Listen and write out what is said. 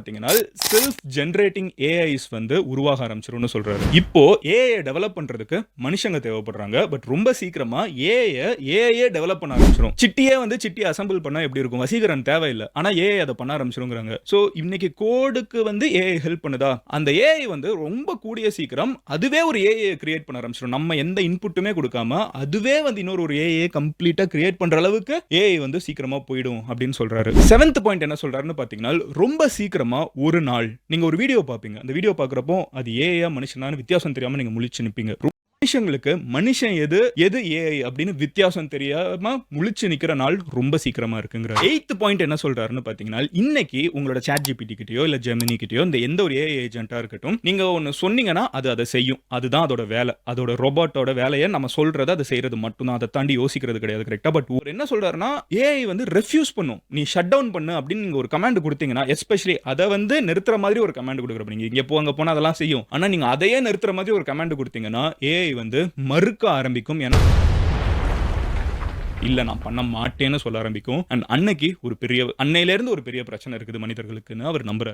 பார்த்தீங்கன்னா self generating AI's வந்து உருவாக ஆரம்பிச்சிரும்னு சொல்றாரு. இப்போ ஏஐ டெவலப் பண்றதுக்கு மனுஷங்க தேவைப்படுறாங்க. பட் ரொம்ப சீக்கிரமா ஏஐயே டெவலப் பண்ண ஆரம்பிச்சிரும். சிட்டியை அசெம்பிள் பண்ணா எப்படி இருக்கும்? வசீகரன் தேவையில்ல. ஆனா ஏஐ அத பண்ண ஆரம்பிச்சிரும்ங்கறாங்க. சோ இன்னைக்கு கோடுக்கு வந்து ஏஐ ஹெல்ப் பண்ணுதா? அந்த ஏஐ வந்து ரொம்ப கூடிய சீக்கிரம் அதுவே ஒரு ஏஐ கிரியேட் பண்ண ஆரம்பிச்சிரும். நம்ம எந்த இன்புட்டுமே கொடுக்காம அதுவே வந்து இன்னொரு ஏஐ கம்ப்ளீட்டா கிரியேட் பண்ற அளவுக்கு ஏஐ வந்து சீக்கிரமா போய்டும் அப்படின்னு சொல்றாரு. 7th பாயிண்ட் என்ன சொல்றாருன்னு பாத்தீங்கன்னா ரொம்ப சீக்கிரமா ஒரு நாள் நீங்க ஒரு வீடியோ பாப்பீங்க. அந்த வீடியோ பாக்குறப்போ அது ஏஐயா மனுஷனான்னு வித்தியாசம் தெரியாம நீங்க முழிச்சு நிப்பீங்க. மனுஷங்களுக்கு மனுஷன் எது ஏஐ அப்படின்னு வித்தியாசம் தெரியாம முழிச்சு நிக்கிற நாள் ரொம்ப சீக்கிரமா இருக்குங்கிற 8th பாயிண்ட் என்ன சொல்றாருன்னு பாத்தீங்கன்னா இன்னைக்கு உங்களோட சாட் ஜிபிடி கிட்டயோ இல்ல ஜெமினி கிட்டயோ இந்த எந்த ஒரு ஏஐ ஏஜென்ட்டா இருக்கட்டும் நீங்க ஒன்னு சொன்னீங்கன்னா அது அதை செய்யும். அதுதான் அதோட வேலை. அதோட ரோபோட்டோட வேலையை நம்ம சொல்றதை அதை செய்யறது மட்டும்தான். அதை தாண்டி யோசிக்கிறது கிடையாது. கரெக்டா? பட் என்ன சொல்றாருன்னா ஏஐ வந்து ரெஃப்யூஸ் பண்ணும். நீ ஷட் டவுன் பண்ணு அப்படின்னு நீங்க ஒரு கமாண்ட் கொடுத்தீங்கன்னா எஸ்பெஷலி அதை வந்து நிறுத்துற மாதிரி ஒரு கமாண்ட் கொடுக்குறப்ப நீங்க இங்க போங்க போனா அதெல்லாம் செய்யும். ஆனா நீங்க அதையே நிறுத்துற மாதிரி ஒரு கமாண்ட் கொடுத்தீங்கன்னா ஏஐ வந்து மறுக்க ஆரம்பிக்கும். இல்ல நான் பண்ண மாட்டேன்னு சொல்ல ஆரம்பிக்கும். அன்னைக்கு அன்னையில இருந்து ஒரு பெரிய பிரச்சனை இருக்குது மனிதர்களுக்குன்னு அவர் நம்புறாரு.